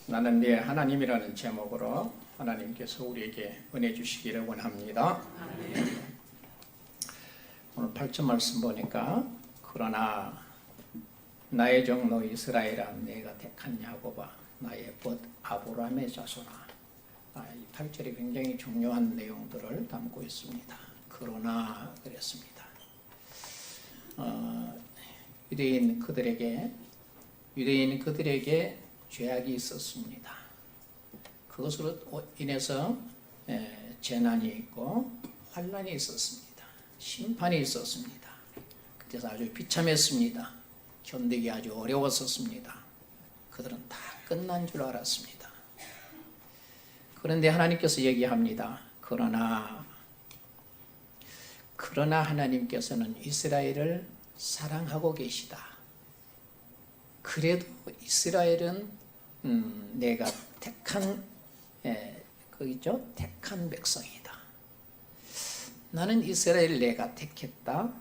나는 네 하나님이라는 제목으로 하나님께서 우리에게 은혜 주시기를 원합니다. 오늘 8절 말씀 보니까 그러나 나의 종로 이스라엘아 내가 택한 야곱아 나의 벗 아브라함의 자손아. 이 8절이 굉장히 중요한 내용들을 담고 있습니다. 그러나 그랬습니다. 유대인 그들에게 죄악이 있었습니다. 그것으로 인해서 재난이 있고 환난이 있었습니다. 심판이 있었습니다. 그래서 아주 비참했습니다. 견디기 아주 어려웠었습니다. 그들은 다 끝난 줄 알았습니다. 그런데 하나님께서 얘기합니다. 그러나 하나님께서는 이스라엘을 사랑하고 계시다. 그래도 이스라엘은 내가 택한 택한 백성이다. 나는 이스라엘을 내가 택했다.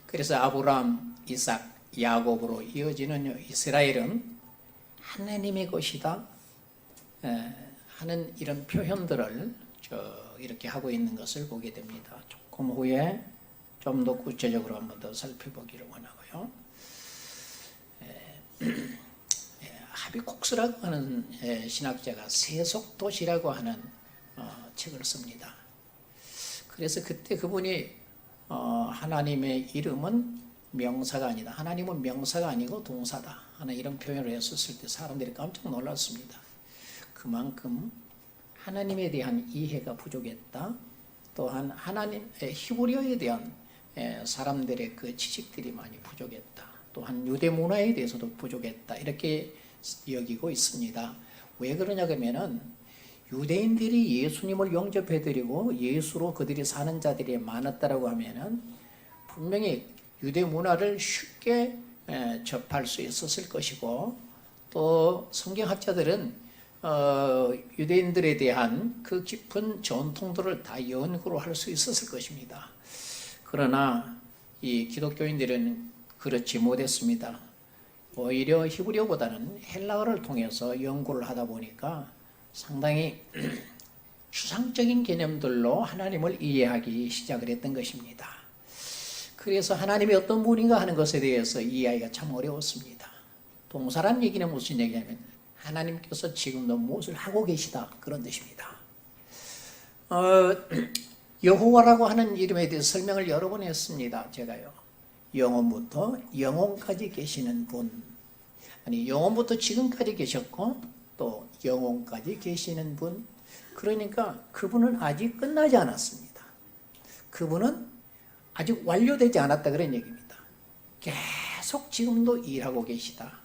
그래서 아브라함, 이삭, 야곱으로 이어지는 이스라엘은 하나님의 것이다 하는 이런 표현들을 이렇게 하고 있는 것을 보게 됩니다. 조금 후에 좀 더 구체적으로 한 번 더 살펴보기를 원하고요. 하비콕스라고 하는 신학자가 세속도시라고 하는 책을 씁니다. 그래서 그때 그분이 하나님의 이름은 명사가 아니다. 하나님은 명사가 아니고 동사다 하는 이런 표현을 했었을 때 사람들이 깜짝 놀랐습니다. 그만큼 하나님에 대한 이해가 부족했다. 또한 하나님의 히브리어에 대한 사람들의 그 지식들이 많이 부족했다. 또한 유대 문화에 대해서도 부족했다. 이렇게 여기고 있습니다. 왜 그러냐 그러면은 유대인들이 예수님을 영접해드리고 예수로 그들이 사는 자들이 많았다라고 하면은 분명히 유대 문화를 쉽게 접할 수 있었을 것이고, 또 성경학자들은 유대인들에 대한 그 깊은 전통들을 다 연구를 할 수 있었을 것입니다. 그러나 이 기독교인들은 그렇지 못했습니다. 오히려 히브리어보다는 헬라어를 통해서 연구를 하다 보니까 상당히 추상적인 개념들로 하나님을 이해하기 시작을 했던 것입니다. 그래서 하나님이 어떤 분인가 하는 것에 대해서 이해하기가 참 어려웠습니다. 동사란 얘기는 무슨 얘기냐면 하나님께서 지금도 무엇을 하고 계시다 그런 뜻입니다. 여호와라고 하는 이름에 대해서 설명을 여러 번 했습니다. 제가요. 영원부터 영원까지 계시는 분, 아니 영원부터 지금까지 계셨고 또 영원까지 계시는 분, 그러니까 그분은 아직 끝나지 않았습니다. 그분은 아직 완료되지 않았다 그런 얘기입니다. 계속 지금도 일하고 계시다.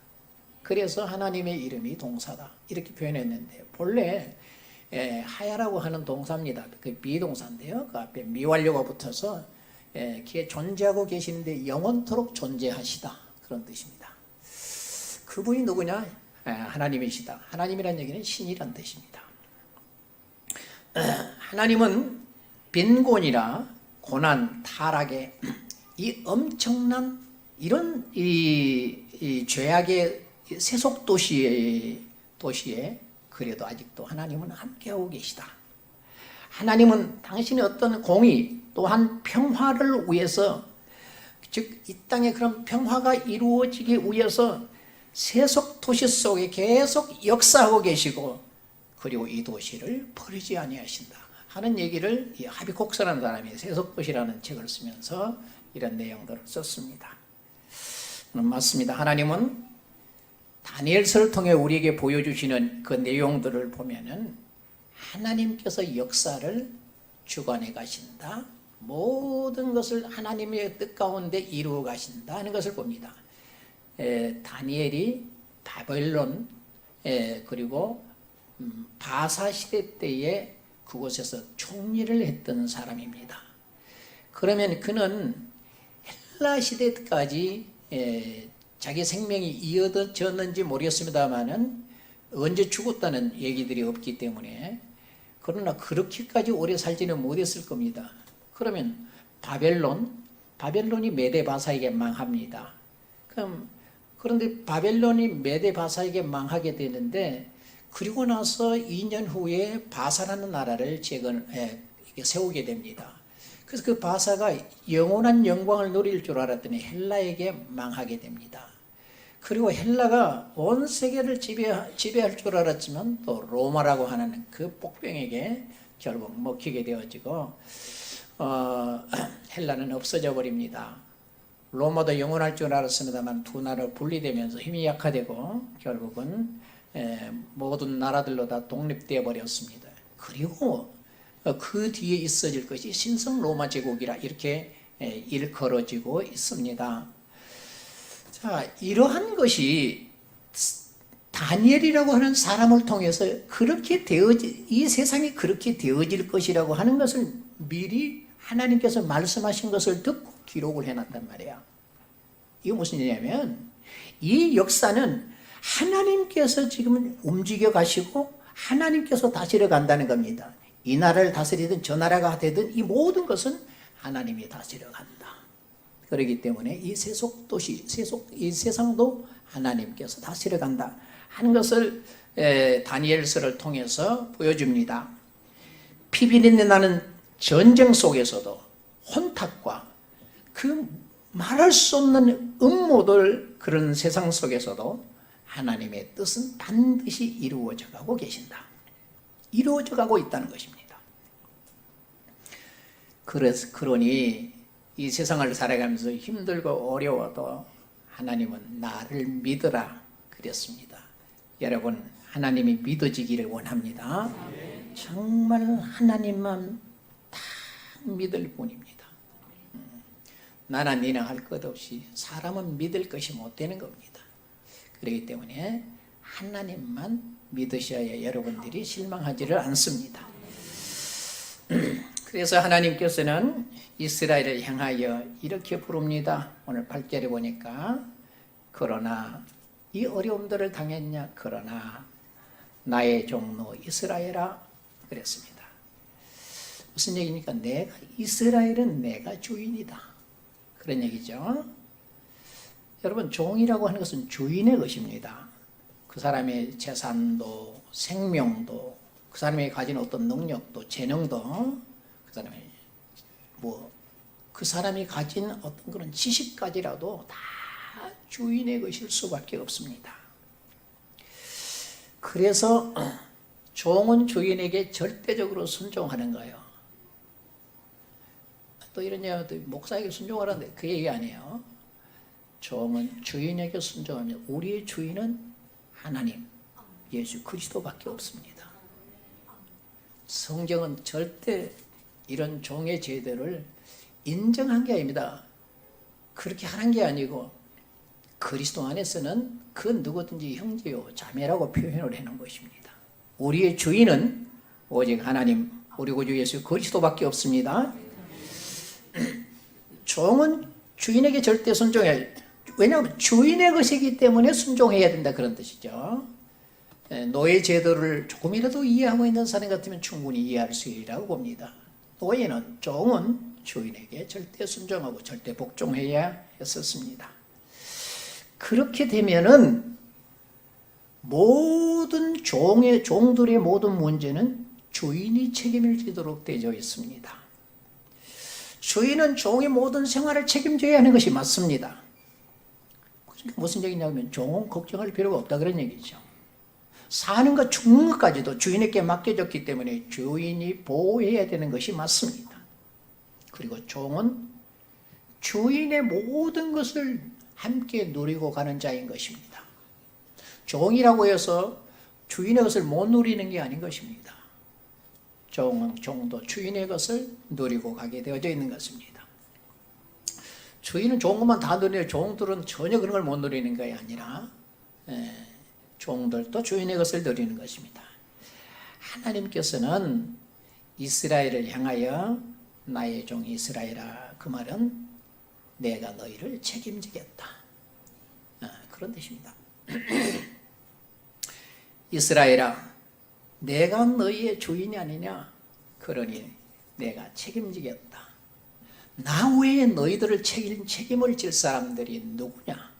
그래서 하나님의 이름이 동사다 이렇게 표현했는데, 본래 하야라고 하는 동사입니다. 그 비동사인데요. 그 앞에 미완료가 붙어서 존재하고 계시는데 영원토록 존재하시다 그런 뜻입니다. 그분이 누구냐? 하나님이시다. 하나님이란 얘기는 신이란 뜻입니다. 하나님은 빈곤이나 고난, 타락의 이 엄청난 이런 이 죄악의 세속 도시에 그래도 아직도 하나님은 함께하고 계시다. 하나님은 당신의 어떤 공의 또한 평화를 위해서, 즉 이 땅에 그런 평화가 이루어지기 위해서 세속 도시 속에 계속 역사하고 계시고, 그리고 이 도시를 버리지 아니하신다 하는 얘기를 이 하비콕스라는 사람이 세속도시라는 책을 쓰면서 이런 내용들을 썼습니다. 맞습니다. 하나님은 다니엘서를 통해 우리에게 보여주시는 그 내용들을 보면은 하나님께서 역사를 주관해 가신다. 모든 것을 하나님의 뜻 가운데 이루어 가신다 하는 것을 봅니다. 다니엘이 바벨론 그리고 바사 시대 때에 그곳에서 총리를 했던 사람입니다. 그러면 그는 헬라 시대까지 자기 생명이 이어졌는지 모르겠습니다만은 언제 죽었다는 얘기들이 없기 때문에, 그러나 그렇게까지 오래 살지는 못했을 겁니다. 그러면 바벨론이 메데 바사에게 망합니다. 그럼 그런데 바벨론이 메데 바사에게 망하게 되는데 그리고 나서 2년 후에 바사라는 나라를 세우게 됩니다. 그래서 그 바사가 영원한 영광을 누릴 줄 알았더니 헬라에게 망하게 됩니다. 그리고 헬라가 온 세계를 지배할 줄 알았지만 또 로마라고 하는 그 복병에게 결국 먹히게 되어지고 헬라는 없어져 버립니다. 로마도 영원할 줄 알았습니다만 두 나라로 분리되면서 힘이 약화되고 결국은 모든 나라들로 다 독립되어 버렸습니다. 그리고 그 뒤에 있어질 것이 신성 로마 제국이라 이렇게 일컬어지고 있습니다. 자, 이러한 것이 다니엘이라고 하는 사람을 통해서 이 세상이 그렇게 되어질 것이라고 하는 것을 미리 하나님께서 말씀하신 것을 듣고 기록을 해놨단 말이야. 이거 무슨 얘기냐면 이 역사는 하나님께서 지금 움직여 가시고 하나님께서 다스려 간다는 겁니다. 이 나라를 다스리든 저 나라가 되든 이 모든 것은 하나님이 다스려 간다. 그렇기 때문에 이 이 세상도 하나님께서 다스려 간다 하는 것을 다니엘서를 통해서 보여줍니다. 피비린내 나는 전쟁 속에서도 혼탁과 그 말할 수 없는 음모들 그런 세상 속에서도 하나님의 뜻은 반드시 이루어져 가고 계신다. 이루어져 가고 있다는 것입니다. 그러니 이 세상을 살아가면서 힘들고 어려워도 하나님은 나를 믿으라 그랬습니다. 여러분 하나님이 믿어지기를 원합니다. 정말 하나님만 다 믿을 뿐입니다. 나나 니나 할 것 없이 사람은 믿을 것이 못 되는 겁니다. 그렇기 때문에 하나님만 믿으셔야 여러분들이 실망하지를 않습니다. 그래서 하나님께서는 이스라엘을 향하여 이렇게 부릅니다. 오늘 8절에 보니까 그러나 이 어려움들을 당했냐 그러나 나의 종로 이스라엘아 그랬습니다. 무슨 얘기입니까? 이스라엘은 내가 주인이다 그런 얘기죠. 여러분 종이라고 하는 것은 주인의 것입니다. 그 사람의 재산도 생명도 그 사람이 가진 어떤 능력도 재능도 그 사람이 가진 어떤 그런 지식까지라도 다 주인의 것일 수밖에 없습니다. 그래서 종은 주인에게 절대적으로 순종하는 거예요. 또 이런 얘기 목사에게 순종하라는데 그 얘기 아니에요. 종은 주인에게 순종하면 우리의 주인은 하나님 예수 그리스도밖에 없습니다. 성경은 절대 이런 종의 제도를 인정한 게 아닙니다. 그렇게 하는 게 아니고 그리스도 안에서는 그 누구든지 형제요 자매라고 표현을 해놓은 것입니다. 우리의 주인은 오직 하나님 우리 구주 예수 그리스도밖에 없습니다. 종은 주인에게 절대 순종해야 해요. 왜냐하면 주인의 것이기 때문에 순종해야 된다 그런 뜻이죠. 노예 제도를 조금이라도 이해하고 있는 사람 같으면 충분히 이해할 수 있으리라고 봅니다. 노예는 종은 주인에게 절대 순종하고 절대 복종해야 했었습니다. 그렇게 되면은 모든 종들의 모든 문제는 주인이 책임을 지도록 되어 있습니다. 주인은 종의 모든 생활을 책임져야 하는 것이 맞습니다. 무슨 얘기냐면 종은 걱정할 필요가 없다 그런 얘기죠. 사는 것 죽는 것까지도 주인에게 맡겨졌기 때문에 주인이 보호해야 되는 것이 맞습니다. 그리고 종은 주인의 모든 것을 함께 누리고 가는 자인 것입니다. 종이라고 해서 주인의 것을 못 누리는 게 아닌 것입니다. 종도 주인의 것을 누리고 가게 되어져 있는 것입니다. 주인은 좋은 것만 다 누리는 종들은 전혀 그런 걸 못 누리는 것이 아니라 종들도 주인의 것을 누리는 것입니다. 하나님께서는 이스라엘을 향하여 나의 종 이스라엘아 그 말은 내가 너희를 책임지겠다 그런 뜻입니다. 이스라엘아 내가 너희의 주인이 아니냐 그러니 내가 책임지겠다. 나 외에 너희들을 책임을 질 사람들이 누구냐?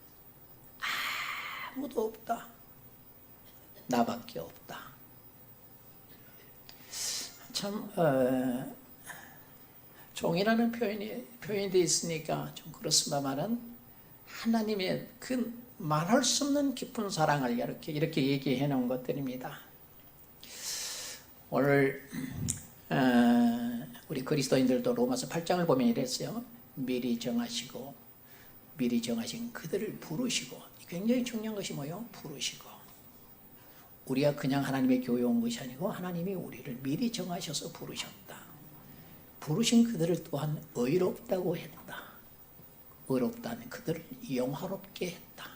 아무도 없다. 나밖에 없다. 참 종이라는 표현이 되어 있으니까 좀 그렇습니다만은 하나님의 그 말할 수 없는 깊은 사랑을 이렇게 얘기해 놓은 것들입니다. 오늘 우리 그리스도인들도 로마서 8장을 보면 이랬어요. 미리 정하시고 미리 정하신 그들을 부르시고, 굉장히 중요한 것이 뭐예요? 부르시고. 우리가 그냥 하나님의 교회 온 것이 아니고 하나님이 우리를 미리 정하셔서 부르셨다. 부르신 그들을 또한 의롭다고 했다. 의롭다는 그들을 영화롭게 했다.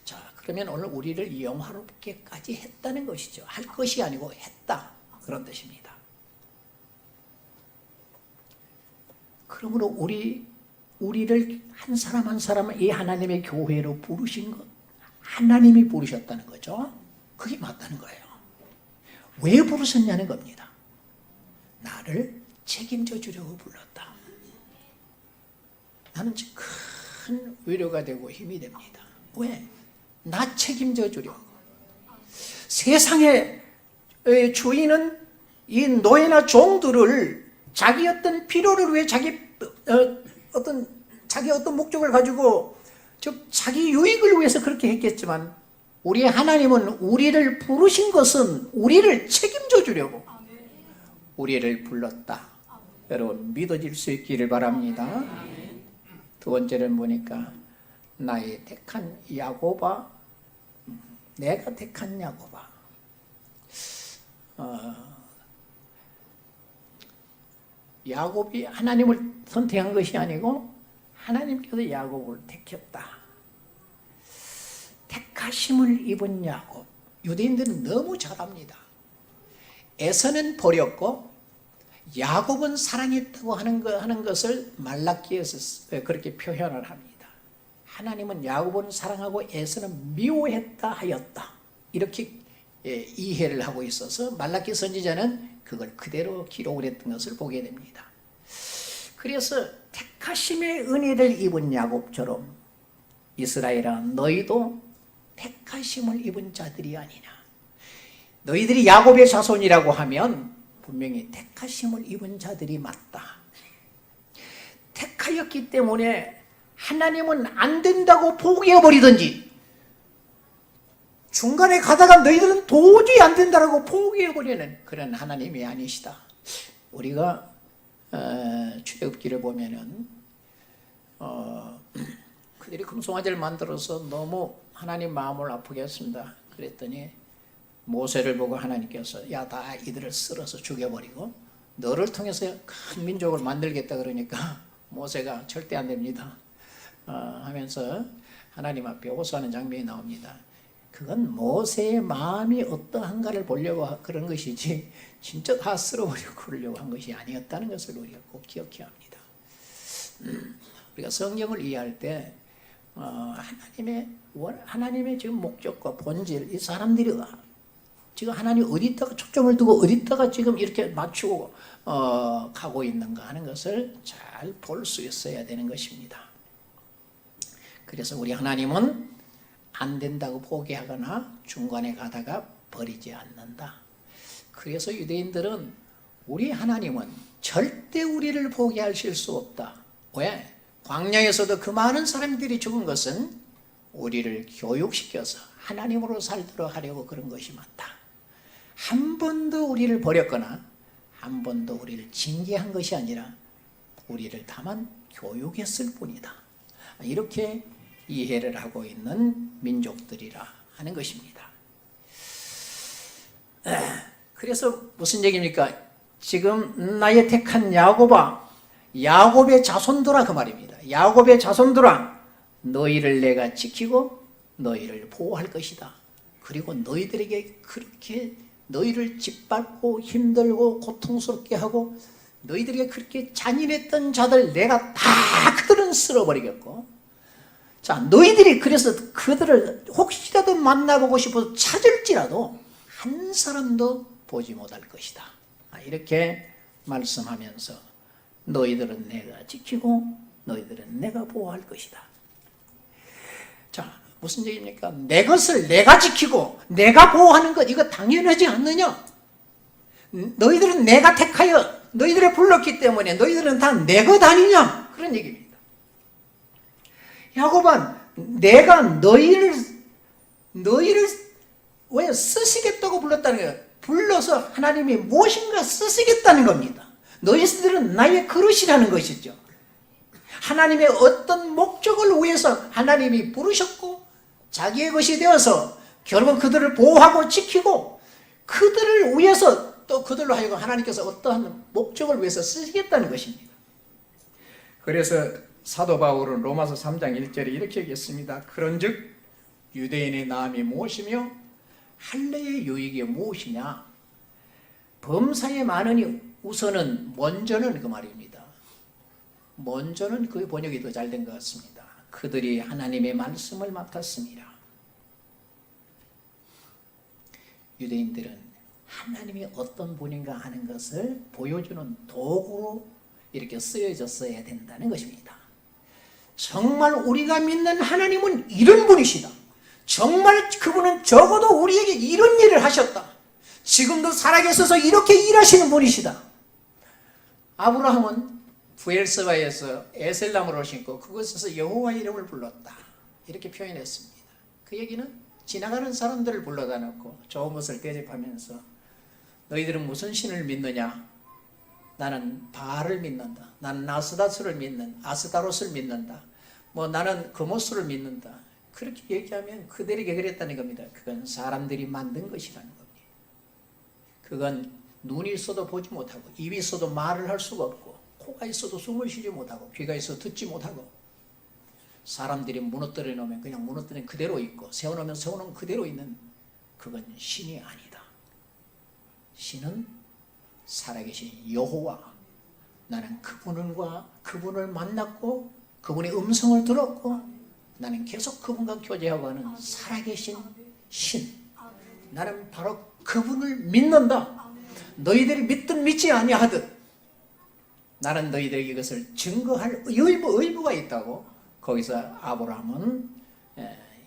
자, 그러면 오늘 우리를 영화롭게까지 했다는 것이죠. 할 것이 아니고 했다, 그런 뜻입니다. 그러므로 우리를 한 사람 한 사람을 이 하나님의 교회로 부르신 것, 하나님이 부르셨다는 거죠. 그게 맞다는 거예요. 왜 부르셨냐는 겁니다. 나를 책임져 주려고 불렀다. 나는 큰 위로가 되고 힘이 됩니다. 왜? 나 책임져 주려고. 세상의 주인은 이 노예나 종들을 자기 어떤 필요를 위해 자기 어떤 목적을 가지고, 즉 자기 유익을 위해서 그렇게 했겠지만, 우리 하나님은 우리를 부르신 것은 우리를 책임져 주려고 우리를 불렀다. 여러분 믿어질 수 있기를 바랍니다. 두 번째는 보니까 나의 택한 야곱아, 내가 택한 야곱아. 야곱이 하나님을 선택한 것이 아니고 하나님께서 야곱을 택했다. 택하심을 입은 야곱. 유대인들은 너무 잘합니다. 에서는 버렸고 야곱은 사랑했다고 하는 것을 말라기에서 그렇게 표현을 합니다. 하나님은 야곱은 사랑하고 에서는 미워했다 하였다. 이렇게 이해를 하고 있어서 말라기 선지자는 그걸 그대로 기록을 했던 것을 보게 됩니다. 그래서 택하심의 은혜를 입은 야곱처럼 이스라엘아, 너희도 택하심을 입은 자들이 아니냐. 너희들이 야곱의 자손이라고 하면 분명히 택하심을 입은 자들이 맞다. 택하였기 때문에 하나님은 안 된다고 포기해버리든지, 중간에 가다가 너희들은 도저히 안 된다고 포기해버리는 그런 하나님이 아니시다. 우리가 출애굽기를 보면은 그들이 금송아지를 만들어서 너무 하나님 마음을 아프게 했습니다. 그랬더니 모세를 보고 하나님께서 야, 다 이들을 쓸어서 죽여버리고 너를 통해서 큰 민족을 만들겠다 그러니까 모세가 절대 안 됩니다 하면서 하나님 앞에 호소하는 장면이 나옵니다. 그건 모세의 마음이 어떠한가를 보려고 그런 것이지 진짜 다 쓸어버리고 그러려고 한 것이 아니었다는 것을 우리가 꼭 기억해야 합니다. 우리가 성경을 이해할 때 하나님의 지금 목적과 본질, 이 사람들이 지금 하나님 어디다가 초점을 두고 어디다가 지금 이렇게 맞추고 가고 있는가 하는 것을 잘 볼 수 있어야 되는 것입니다. 그래서 우리 하나님은 안 된다고 포기하거나 중간에 가다가 버리지 않는다. 그래서 유대인들은 우리 하나님은 절대 우리를 포기하실 수 없다. 왜? 광야에서도 그 많은 사람들이 죽은 것은 우리를 교육시켜서 하나님으로 살도록 하려고 그런 것이 맞다. 한 번도 우리를 버렸거나 한 번도 우리를 징계한 것이 아니라 우리를 다만 교육했을 뿐이다. 이렇게 이해를 하고 있는 민족들이라 하는 것입니다. 그래서 무슨 얘기입니까? 지금 나의 택한 야곱아, 야곱의 자손들아, 그 말입니다. 야곱의 자손들아, 너희를 내가 지키고 너희를 보호할 것이다. 그리고 너희들에게 그렇게 너희를 짓밟고 힘들고 고통스럽게 하고 너희들에게 그렇게 잔인했던 자들 내가 다 그들은 쓸어버리겠고, 자, 너희들이 그래서 그들을 혹시라도 만나보고 싶어서 찾을지라도 한 사람도 보지 못할 것이다. 이렇게 말씀하면서 너희들은 내가 지키고 너희들은 내가 보호할 것이다. 자, 무슨 얘기입니까? 내 것을 내가 지키고 내가 보호하는 것, 이거 당연하지 않느냐? 너희들은 내가 택하여 너희들을 불렀기 때문에 너희들은 다 내 것 아니냐? 그런 얘기입니다. 야곱은 내가 너희를 왜 쓰시겠다고 불렀다는 거예요. 불러서 하나님이 무엇인가 쓰시겠다는 겁니다. 너희들은 나의 그릇이라는 것이죠. 하나님의 어떤 목적을 위해서 하나님이 부르셨고 자기의 것이 되어서 결국 그들을 보호하고 지키고 그들을 위해서 또 그들로 하여금 하나님께서 어떠한 목적을 위해서 쓰시겠다는 것입니다. 그래서 사도 바울은 로마서 3장 1절에 이렇게 얘기했습니다. 그런즉 유대인의 나음이 무엇이며 할례의 유익이 무엇이냐? 범사에 많으니 우선은 먼저는 그 말입니다. 먼저는 그 번역이 더 잘 된 것 같습니다. 그들이 하나님의 말씀을 맡았습니다. 유대인들은 하나님이 어떤 분인가 하는 것을 보여주는 도구로 이렇게 쓰여졌어야 된다는 것입니다. 정말 우리가 믿는 하나님은 이런 분이시다. 정말 그분은 적어도 우리에게 이런 일을 하셨다. 지금도 살아계셔서 이렇게 일하시는 분이시다. 아브라함은 부엘세바에서 에셀나무를 심고 그곳에서 여호와 이름을 불렀다. 이렇게 표현했습니다. 그 얘기는 지나가는 사람들을 불러다 놓고 좋은 것을 대접하면서 너희들은 무슨 신을 믿느냐? 나는 바알을 믿는다. 나는 아스다스를 아스다롯을 믿는다. 나는 그모스를 믿는다. 그렇게 얘기하면 그들에게 그랬다는 겁니다. 그건 사람들이 만든 것이라는 겁니다. 그건 눈이 있어도 보지 못하고 입이 있어도 말을 할 수가 없고 코가 있어도 숨을 쉬지 못하고 귀가 있어도 듣지 못하고 사람들이 무너뜨려 놓으면 그냥 무너뜨린 그대로 있고 세워놓으면 세워놓은 그대로 있는 그건 신이 아니다. 신은 살아계신 여호와, 나는 그분을 만났고 그분의 음성을 들었고 나는 계속 그분과 교제하고 하는 살아계신 신, 나는 바로 그분을 믿는다. 너희들이 믿든 믿지 아니하든 나는 너희들에게 이것을 증거할 의무가 있다고 거기서 아브라함은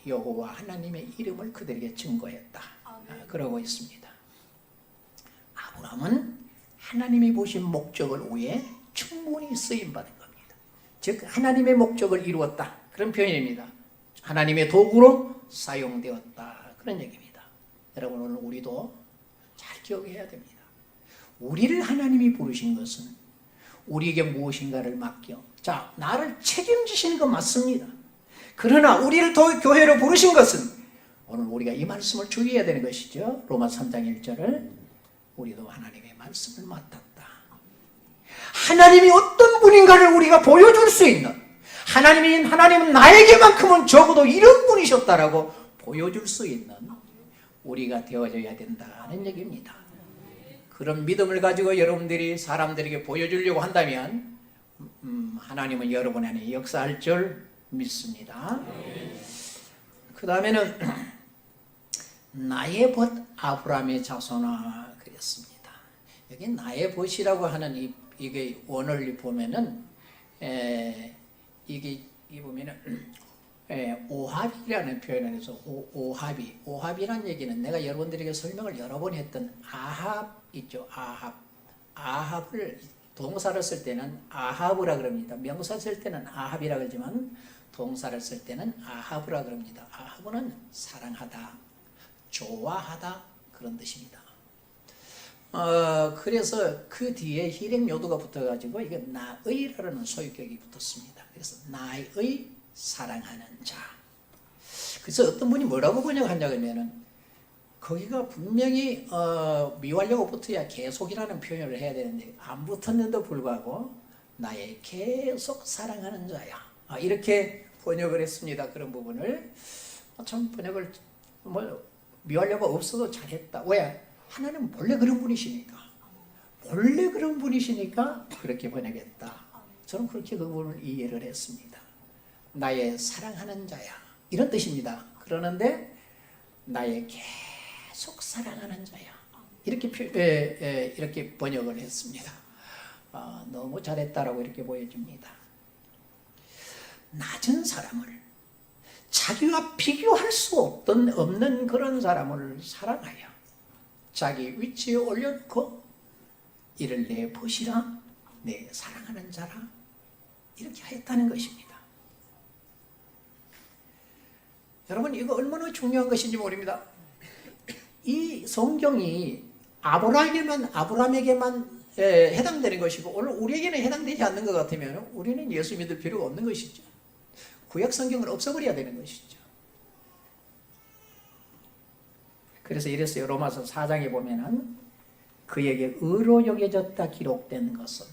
여호와 하나님의 이름을 그들에게 증거했다. 그러고 있습니다. 아브라함은 하나님이 보신 목적을 위해 충분히 쓰임받은 겁니다. 즉 하나님의 목적을 이루었다. 그런 표현입니다. 하나님의 도구로 사용되었다. 그런 얘기입니다. 여러분 오늘 우리도 잘 기억해야 됩니다. 우리를 하나님이 부르신 것은 우리에게 무엇인가를 맡겨 나를 책임지시는 건 맞습니다. 그러나 우리를 교회로 부르신 것은 오늘 우리가 이 말씀을 주의해야 되는 것이죠. 로마 3장 1절을 우리도 하나님의 말씀을 맡았다. 하나님이 어떤 분인가를 우리가 보여줄 수 있는 하나님은 나에게만큼은 적어도 이런 분이셨다라고 보여줄 수 있는 우리가 되어져야 된다는 얘기입니다. 그런 믿음을 가지고 여러분들이 사람들에게 보여주려고 한다면 하나님은 여러분 안에 역사할 줄 믿습니다. 그 다음에는 나의 벗 아브라함의 자손아 그랬습니다. 여기 나의 벗이라고 하는 이게 원어를 보면은 이게 보면은 오합이라는 표현을 해서 오합이라는 얘기는 내가 여러분들에게 설명을 여러 번 했던 아합 있죠. 아합을 동사를 쓸 때는 아합이라 그럽니다. 명사 쓸 때는 아합이라 그러지만 동사를 쓸 때는 아합이라 그럽니다. 아합은 사랑하다, 좋아하다 그런 뜻입니다. 그래서 그 뒤에 hirек요도가 붙어가지고 이게 나의라는 소유격이 붙었습니다. 그래서 나의 사랑하는 자. 그래서 어떤 분이 뭐라고 번역하냐 그러면은 거기가 분명히 미완료가 붙어야 계속이라는 표현을 해야 되는데 안 붙었는데도 불구하고 나의 계속 사랑하는 자야. 이렇게 번역을 했습니다. 그런 부분을 참 번역을 미완료가 없어도 잘했다. 왜? 하나님은 본래 그런 분이시니까. 본래 그런 분이시니까 그렇게 번역했다. 저는 그렇게 그 부분을 이해를 했습니다. 나의 사랑하는 자야. 이런 뜻입니다. 그러는데 나의 계속 사랑하는 자야. 이렇게 번역을 했습니다. 너무 잘했다라고 이렇게 보여줍니다. 낮은 사람을 자기와 비교할 수 없는 그런 사람을 사랑하여 자기 위치에 올려놓고 이를 내 보시라, 내 사랑하는 자라, 이렇게 하였다는 것입니다. 여러분, 이거 얼마나 중요한 것인지 모릅니다. 이 성경이 아브라함에게만 해당되는 것이고 오늘 우리에게는 해당되지 않는 것 같으면 우리는 예수 믿을 필요가 없는 것이죠. 구약 성경을 없애버려야 되는 것이죠. 그래서 이랬어요. 로마서 4장에 보면은 그에게 의로 여겨졌다 기록된 것은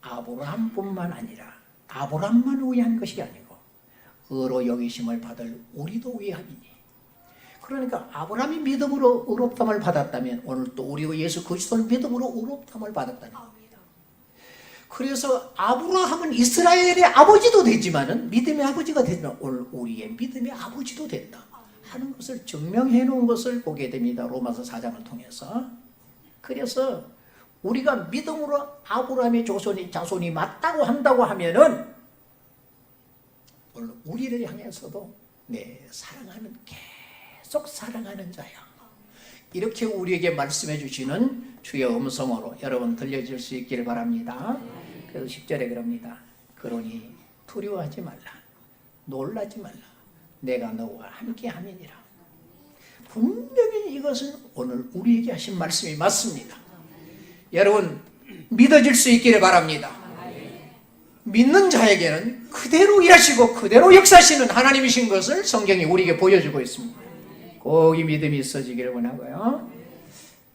아브라함뿐만 아니라 아브라함만 위한 것이 아니고 의로 여기심을 받을 우리도 위함이니. 그러니까 아브라함이 믿음으로 의롭다함을 받았다면 오늘 또 우리가 예수 그리스도를 믿음으로 의롭다함을 받았다는 겁니다. 그래서 아브라함은 이스라엘의 아버지도 되지만은 믿음의 아버지가 되지만 오늘 우리의 믿음의 아버지도 된다 하는 것을 증명해 놓은 것을 보게 됩니다. 로마서 4장을 통해서. 그래서 우리가 믿음으로 아브라함의 자손이 맞다고 한다고 하면은 오늘 우리를 향해서도 내 사랑하는 계속 사랑하는 자야, 이렇게 우리에게 말씀해 주시는 주의 음성으로 여러분 들려질 수 있기를 바랍니다. 그래서 10절에 그럽니다. 그러니 두려워하지 말라, 놀라지 말라, 내가 너와 함께 함이니라. 분명히 이것은 오늘 우리에게 하신 말씀이 맞습니다. 여러분 믿어질 수 있기를 바랍니다. 믿는 자에게는 그대로 일하시고 그대로 역사하시는 하나님이신 것을 성경이 우리에게 보여주고 있습니다. 꼭 이 믿음이 있어지기를 원하고요.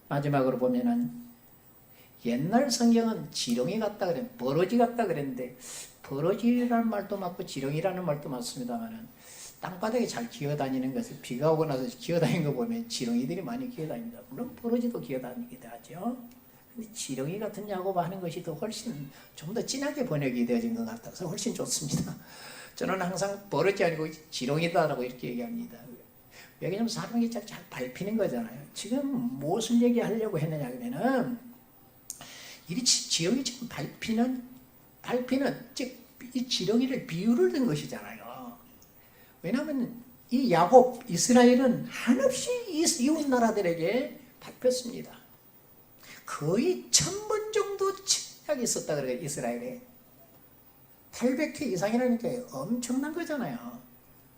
마지막으로 보면은 옛날 성경은 지렁이 같다 그래, 버러지 같다 그랬는데 버러지라는 말도 맞고 지렁이라는 말도 맞습니다만은 땅바닥에 잘 기어다니는 것을 비가 오고 나서 기어다니는 거 보면 지렁이들이 많이 기어다닙니다. 물론 버러지도 기어다니기도 하죠. 근데 지렁이 같은 야곱하는 것이 더 훨씬 좀 더 진하게 번역이 되어진 것 같아서 훨씬 좋습니다. 저는 항상 버러지 아니고 지렁이다라고 이렇게 얘기합니다. 왜냐하면 사람이 잘 밟히는 거잖아요. 지금 무엇을 얘기하려고 했느냐 그러면은 이 지렁이 지금 밟히는 즉 이 지렁이를 비유를 든 것이잖아요. 왜냐하면 이 야곱 이스라엘은 한없이 이웃 나라들에게 밟혔습니다. 거의 1000번 정도 침략이 있었다 그래요. 이스라엘에 800회 이상이라니까 엄청난 거잖아요.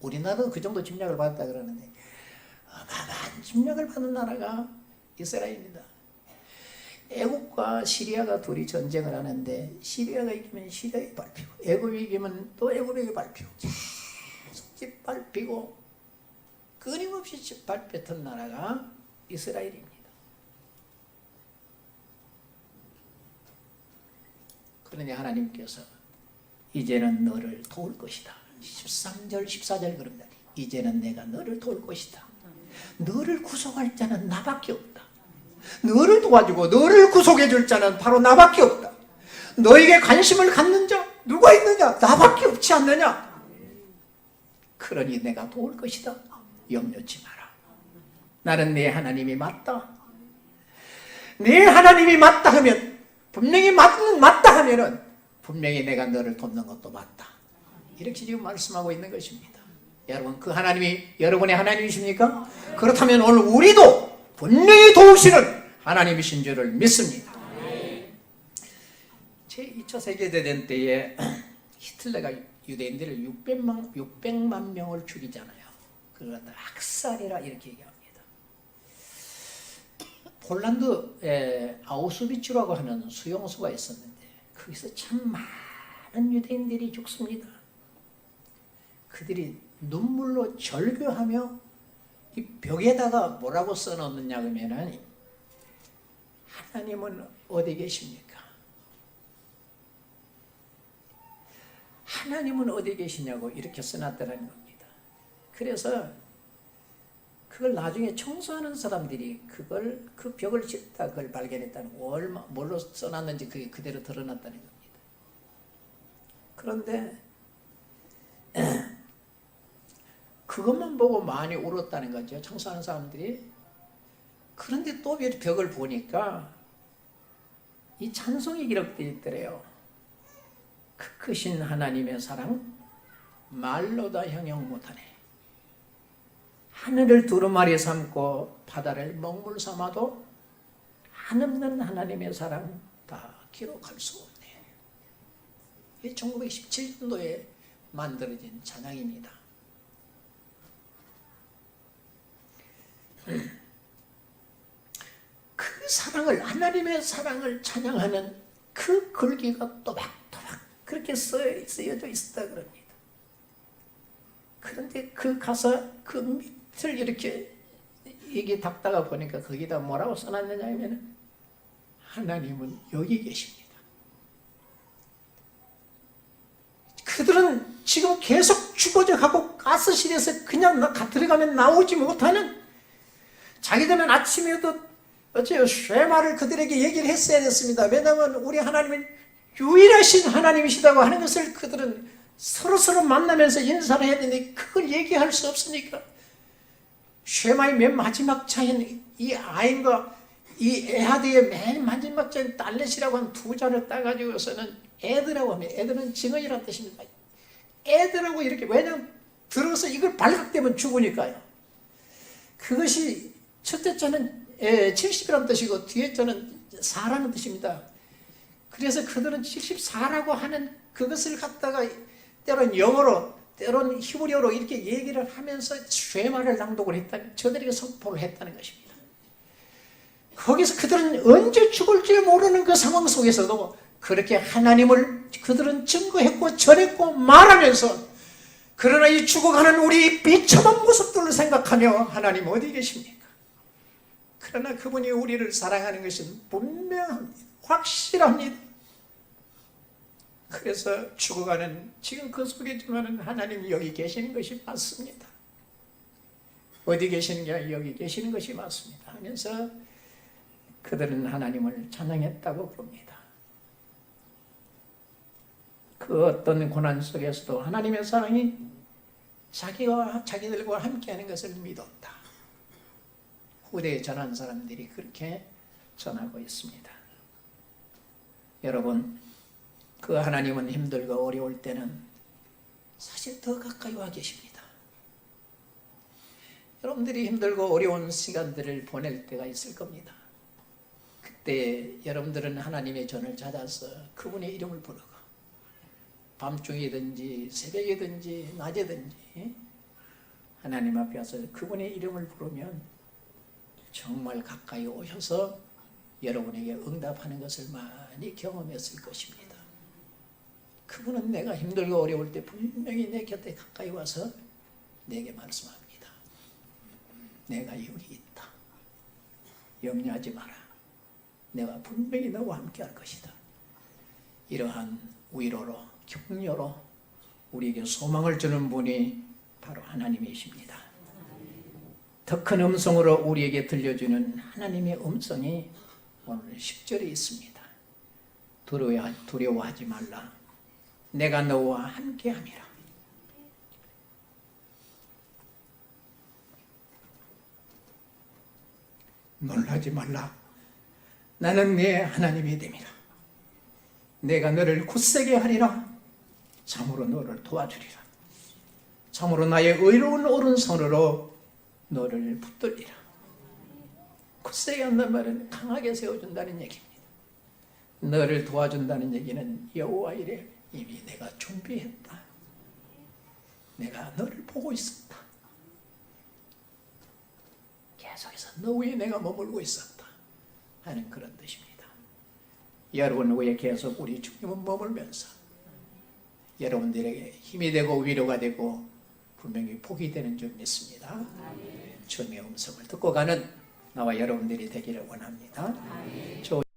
우리나라도 그 정도 침략을 받았다 그러는데 어마어마한 침략을 받은 나라가 이스라엘입니다. 애국과 시리아가 둘이 전쟁을 하는데 시리아가 이기면 시리아에 밟히고 애국이 이기면 또 애국에게 밟히고 계속 짓밟히고 끊임없이 짓밟혔던 나라가 이스라엘입니다. 그러니 하나님께서 이제는 너를 도울 것이다. 13절 14절 그럽니다. 이제는 내가 너를 도울 것이다. 너를 구속할 자는 나밖에 없다. 너를 도와주고 너를 구속해 줄 자는 바로 나밖에 없다. 너에게 관심을 갖는 자 누가 있느냐? 나밖에 없지 않느냐? 그러니 내가 도울 것이다. 염려치 마라. 나는 내 하나님이 맞다. 내 하나님이 맞다 하면 분명히 맞다 하면은 분명히 내가 너를 돕는 것도 맞다. 이렇게 지금 말씀하고 있는 것입니다. 여러분 그 하나님이 여러분의 하나님이십니까? 그렇다면 오늘 우리도 분명히 도우시는 하나님이신 줄을 믿습니다. 제2차 세계대전 때에 히틀러가 유대인들을 600만 명을 죽이잖아요. 그걸 갖다 학살이라 이렇게 얘기합니다. 폴란드 아우슈비츠라고 하는 수용소가 있었는데 거기서 참 많은 유대인들이 죽습니다. 그들이 눈물로 절규하며 이 벽에다가 뭐라고 써놓느냐 그러면은 하나님은 어디 계십니까? 하나님은 어디 계시냐고 이렇게 써놨다는 겁니다. 그래서 그걸 나중에 청소하는 사람들이 그 벽을 짓다 그걸 발견했다는 뭘로 써놨는지 그게 그대로 드러났다는 겁니다. 그런데 그것만 보고 많이 울었다는 거죠. 청소하는 사람들이. 그런데 또 벽을 보니까 이 찬송이 기록되어 있더래요. 그 크신 하나님의 사랑 말로 다 형용 못하네. 하늘을 두루마리 삼고 바다를 먹물 삼아도 한없는 하나님의 사랑 다 기록할 수 없네요. 이게 1917년도에 만들어진 찬양입니다. 그 사랑을, 하나님의 사랑을 찬양하는 그 글귀가 또박또박 그렇게 쓰여져 있었다 그럽니다. 그런데 그 가사 그 밑을 이렇게 이게 닦다가 보니까 거기다 뭐라고 써놨느냐 하면 하나님은 여기 계십니다. 그들은 지금 계속 죽어져 가고 가스실에서 그냥 들어가면 나오지 못하는, 자기들은 아침에도 어째요 쉐마를 그들에게 얘기를 했어야 됐습니다. 왜냐하면 우리 하나님은 유일하신 하나님이시다고 하는 것을 그들은 서로 만나면서 인사를 해야 되는데 그걸 얘기할 수 없으니까 쉐마의 맨 마지막 차인 이 아인과 이 에하드의 맨 마지막 차인 달렛이라고 한 두 잔을 따가지고서는 애들하고 하면, 애들은 증언이라는 뜻입니다. 애들하고 이렇게, 왜냐하면 들어서 이걸 발각되면 죽으니까요. 그것이 첫째 자는 70이라는 뜻이고 뒤에 자는 4라는 뜻입니다. 그래서 그들은 74라고 하는 그것을 갖다가 때로는 영어로 때로는 히브리어로 이렇게 얘기를 하면서 쉐마를 낭독을 했다는, 저들에게 선포를 했다는 것입니다. 거기서 그들은 언제 죽을지 모르는 그 상황 속에서도 그렇게 하나님을 그들은 증거했고 전했고 말하면서, 그러나 이 죽어가는 우리 비참한 모습들을 생각하며 하나님 어디 계십니까? 그러나 그분이 우리를 사랑하는 것은 분명합니다. 확실합니다. 그래서 죽어가는 지금 그 속에지만 하나님이 여기 계시는 것이 맞습니다. 어디 계시느냐, 여기 계시는 것이 맞습니다 하면서 그들은 하나님을 찬양했다고 부릅니다. 그 어떤 고난 속에서도 하나님의 사랑이 자기들과 함께하는 것을 믿었다. 후대에 전한 사람들이 그렇게 전하고 있습니다. 여러분, 그 하나님은 힘들고 어려울 때는 사실 더 가까이 와 계십니다. 여러분들이 힘들고 어려운 시간들을 보낼 때가 있을 겁니다. 그때 여러분들은 하나님의 전을 찾아서 그분의 이름을 부르고 밤중이든지 새벽이든지 낮이든지 하나님 앞에 와서 그분의 이름을 부르면 정말 가까이 오셔서 여러분에게 응답하는 것을 많이 경험했을 것입니다. 그분은 내가 힘들고 어려울 때 분명히 내 곁에 가까이 와서 내게 말씀합니다. 내가 여기 있다. 염려하지 마라. 내가 분명히 너와 함께 할 것이다. 이러한 위로로, 격려로 우리에게 소망을 주는 분이 바로 하나님이십니다. 더 큰 음성으로 우리에게 들려주는 하나님의 음성이 오늘 10절에 있습니다. 두려워하지 말라. 내가 너와 함께함이라. 놀라지 말라. 나는 네 하나님이 됨이라. 내가 너를 굳세게 하리라. 참으로 너를 도와주리라. 참으로 나의 의로운 오른손으로 너를 붙들리라. 굳세게 한다는 말은 강하게 세워준다는 얘기입니다. 너를 도와준다는 얘기는 여호와 이래 이미 내가 준비했다. 내가 너를 보고 있었다. 계속해서 너 위에 내가 머물고 있었다 하는 그런 뜻입니다. 여러분 위에 계속 우리 주님은 머물면서 여러분들에게 힘이 되고 위로가 되고 분명히 복이 되는 줄 믿습니다. 주님의 음성을 듣고 가는 나와 여러분들이 되기를 원합니다.